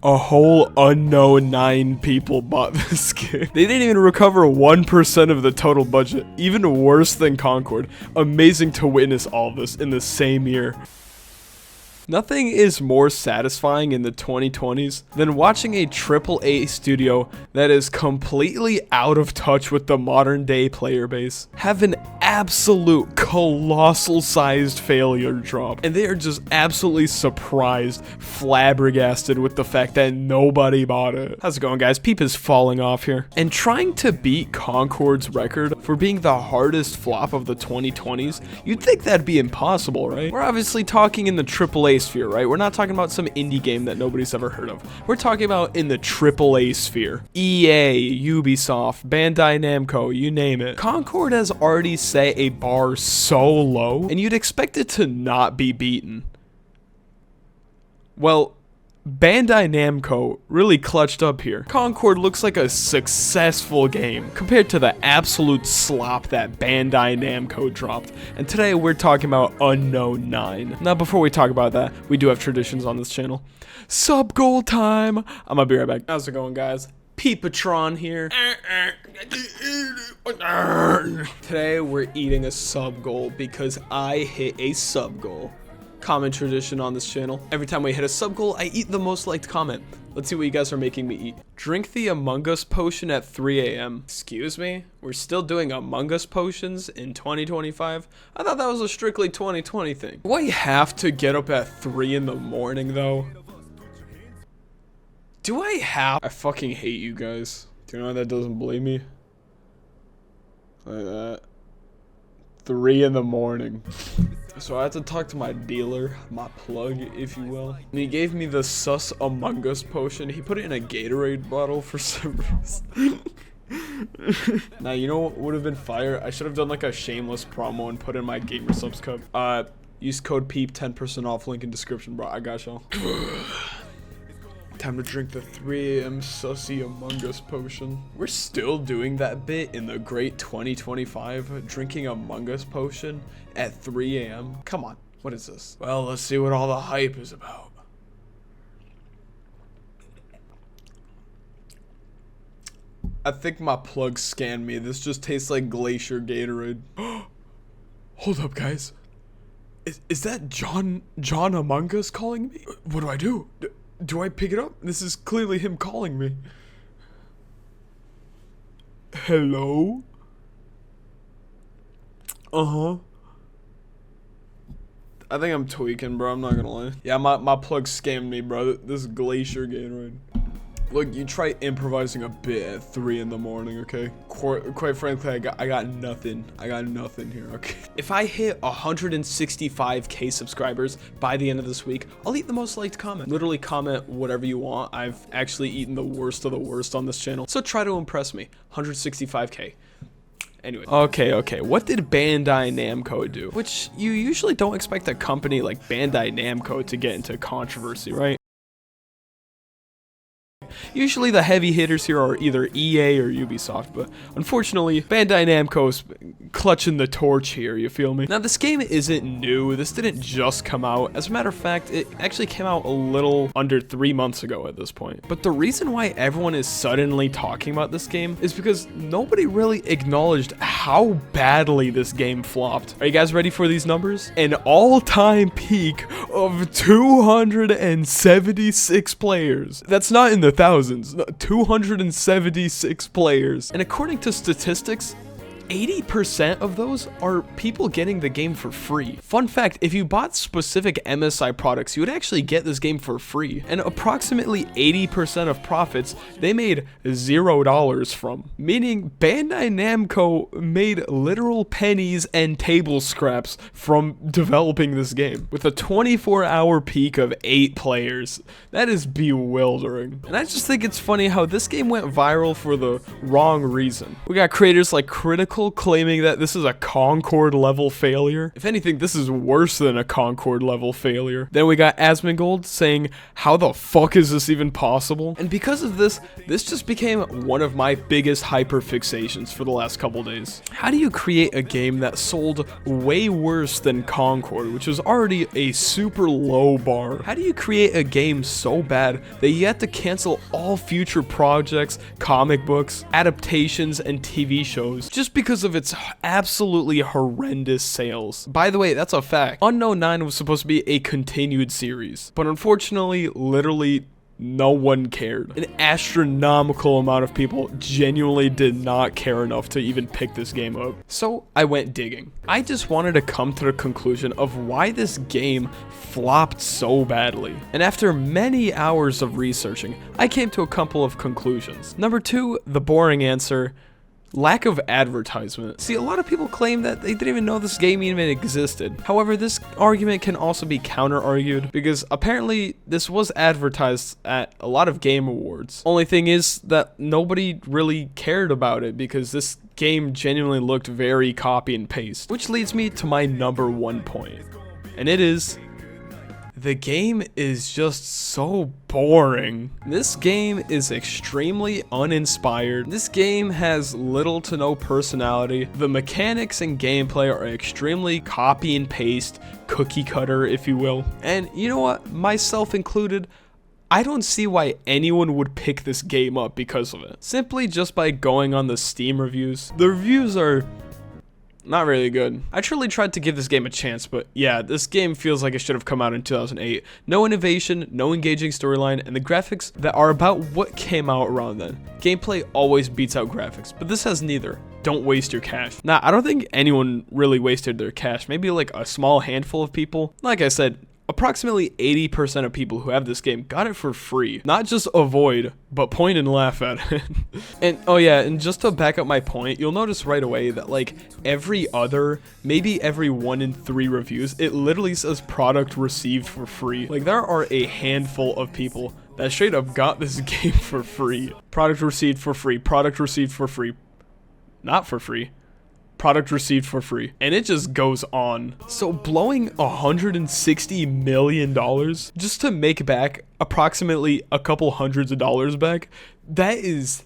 A whole unknown 9 people bought this game. They didn't even recover 1% of the total budget. Even worse than Concord. Amazing to witness all of this in the same year. Nothing is more satisfying in the 2020s than watching a AAA studio that is completely out of touch with the modern day player base have an absolute colossal sized failure drop, and they are just absolutely surprised, flabbergasted with the fact that nobody bought it. How's it going, guys? Peep is falling off here, and trying to beat Concord's record for being the hardest flop of the 2020s, you'd think that'd be impossible, right? We're obviously talking in the AAA sphere, right? We're not talking about some indie game that nobody's ever heard of. We're talking about in the AAA sphere. EA, Ubisoft, Bandai Namco, you name it. Concord has already set a bar so low, and you'd expect it to not be beaten. Well, Bandai Namco really clutched up here. Concord looks like a successful game compared to the absolute slop that Bandai Namco dropped. And today we're talking about Unknown 9. Now before we talk about that, we do have traditions on this channel. Sub goal time! I'm gonna be right back. How's it going, guys? Peepatron here. Today we're eating a sub goal because I hit a sub goal. Common tradition on this channel. Every time we hit a sub goal, I eat the most liked comment. Let's see what you guys are making me eat. Drink the Among Us potion at 3 a.m. Excuse me? We're still doing Among Us potions in 2025? I thought that was a strictly 2020 thing. Do I have to get up at 3 in the morning though? Do I have? I fucking hate you guys. Do you know that doesn't believe me? Like that. 3 in the morning. So I had to talk to my dealer, my plug, if you will. And he gave me the sus Among Us potion. He put it in a Gatorade bottle for some reason. Now, you know what would have been fire? I should have done like a shameless promo and put in my GamerSubs cup. Use code PEEP, 10% off, link in description, bro. I got y'all. Time to drink the 3 a.m. sussy Among Us potion. We're still doing that bit in the great 2025, drinking Among Us potion at 3 a.m. Come on, what is this? Well, let's see what all the hype is about. I think my plug scanned me. This just tastes like Glacier Gatorade. Hold up, guys. Is that John Among Us calling me? What do I do? Do I pick it up? This is clearly him calling me. Hello? Uh-huh. I think I'm tweaking, bro. I'm not gonna lie. Yeah, my plug scammed me, bro. This Glacier Gatorade. Look, you try improvising a bit at 3 in the morning, okay? Quite frankly, I got nothing. I got nothing here, okay? If I hit 165k subscribers by the end of this week, I'll eat the most liked comment. Literally comment whatever you want. I've actually eaten the worst of the worst on this channel. So try to impress me. 165k. Anyway. Okay. What did Bandai Namco do? Which you usually don't expect a company like Bandai Namco to get into controversy, right? Usually the heavy hitters here are either EA or Ubisoft, but unfortunately, Bandai Namco's clutching the torch here, you feel me? Now, this game isn't new. This didn't just come out. As a matter of fact, it actually came out a little under 3 months ago at this point. But the reason why everyone is suddenly talking about this game is because nobody really acknowledged how badly this game flopped. Are you guys ready for these numbers? An all-time peak of 276 players. That's not in the thousands, 276 players. And according to statistics, 80% of those are people getting the game for free. Fun fact, if you bought specific MSI products, you would actually get this game for free. And approximately 80% of profits, they made $0 from. Meaning Bandai Namco made literal pennies and table scraps from developing this game. With a 24-hour peak of 8 players. That is bewildering. And I just think it's funny how this game went viral for the wrong reason. We got creators like Critical article claiming that this is a Concord level failure. If anything, this is worse than a Concord level failure. Then we got Asmongold saying, how the fuck is this even possible? And because of this just became one of my biggest hyperfixations for the last couple days. How do you create a game that sold way worse than Concord, which was already a super low bar? How do you create a game so bad that you have to cancel all future projects, comic books, adaptations, and TV shows just because of its absolutely horrendous sales? By the way, that's a fact. Unknown 9 was supposed to be a continued series, but unfortunately, literally no one cared. An astronomical amount of people genuinely did not care enough to even pick this game up. So I went digging. I just wanted to come to the conclusion of why this game flopped so badly. And after many hours of researching, I came to a couple of conclusions. Number 2, the boring answer: lack of advertisement. See, a lot of people claim that they didn't even know this game even existed. However, this argument can also be counter-argued because apparently this was advertised at a lot of game awards. Only thing is that nobody really cared about it because this game genuinely looked very copy and paste. Which leads me to my number 1 point. And it is, the game is just so boring. This game is extremely uninspired. This game has little to no personality. The mechanics and gameplay are extremely copy and paste, cookie cutter, if you will. And you know what? Myself included, I don't see why anyone would pick this game up because of it. Simply just by going on the Steam reviews. The reviews are not really good. I truly tried to give this game a chance, but yeah, this game feels like it should have come out in 2008. No innovation, no engaging storyline, and the graphics that are about what came out around then. Gameplay always beats out graphics, but this has neither. Don't waste your cash. Nah, I don't think anyone really wasted their cash. Maybe like a small handful of people. Like I said, approximately 80% of people who have this game got it for free. Not just avoid, but point and laugh at it. And oh yeah, and just to back up my point, you'll notice right away that like every other, maybe every 1 in 3 reviews, it literally says product received for free. Like there are a handful of people that straight up got this game for free. Product received for free, product received for free, not for free. Product received for free, and it just goes on. So blowing $160 million just to make back approximately a couple hundreds of dollars back, that is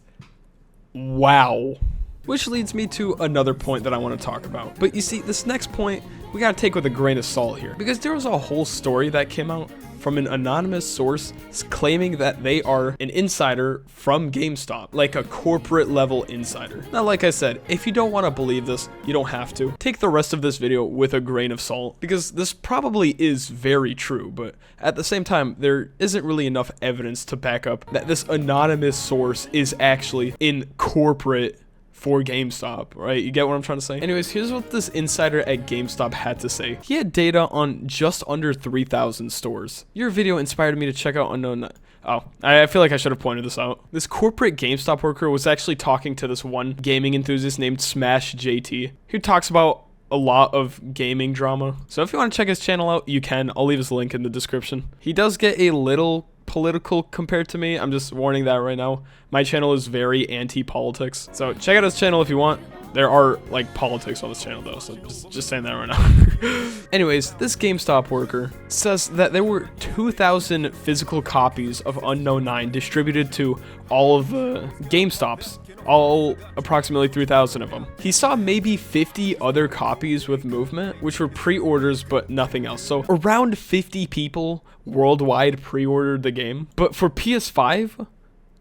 wow. Which leads me to another point that I want to talk about. But you see, this next point we gotta take with a grain of salt here, because there was a whole story that came out from an anonymous source claiming that they are an insider from GameStop, like a corporate level insider. Now, like I said, if you don't want to believe this, you don't have to. Take the rest of this video with a grain of salt, because this probably is very true, but at the same time, there isn't really enough evidence to back up that this anonymous source is actually in corporate for GameStop, right? You get what I'm trying to say? Anyways, here's what this insider at GameStop had to say. He had data on just under 3,000 stores. Your video inspired me to check out Unknown. Oh, I feel like I should have pointed this out. This corporate GameStop worker was actually talking to this one gaming enthusiast named smh.JT, who talks about a lot of gaming drama. So if you want to check his channel out, you can. I'll leave his link in the description. He does get a little political compared to me. I'm just warning that right now. My channel is very anti-politics, so check out his channel if you want. There are like politics on this channel though, so just saying that right now. Anyways, this GameStop worker says that there were 2,000 physical copies of Unknown 9 distributed to all of the GameStops, all approximately 3,000 of them. He saw maybe 50 other copies with movement, which were pre-orders but nothing else. So around 50 people worldwide pre-ordered the game, but for PS5,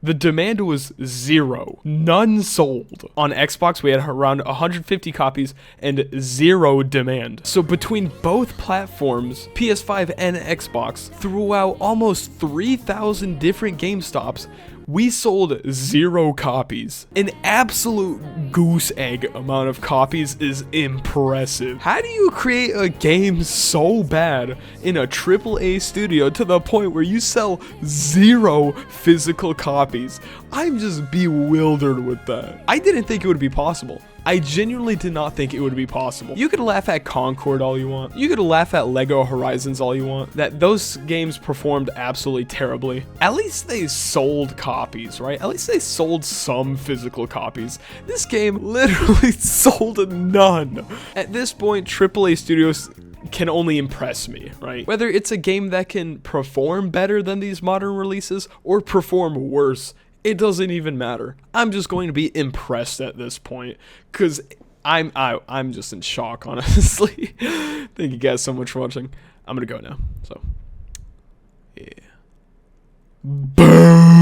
the demand was 0. None sold. On Xbox, we had around 150 copies and 0 demand. So between both platforms, PS5 and Xbox, throughout almost 3,000 different GameStops, we sold 0 copies. An absolute goose egg amount of copies is impressive. How do you create a game so bad in a AAA studio to the point where you sell 0 physical copies? I'm just bewildered with that. I didn't think it would be possible. I genuinely did not think it would be possible. You could laugh at Concord all you want. You could laugh at Lego Horizons all you want. That those games performed absolutely terribly. At least they sold copies, right? At least they sold some physical copies. This game literally sold none. At this point, AAA studios can only impress me, right? Whether it's a game that can perform better than these modern releases or perform worse, it doesn't even matter. I'm just going to be impressed at this point, because I'm just in shock, honestly. Thank you guys so much for watching. I'm gonna go now. So, yeah. Boom.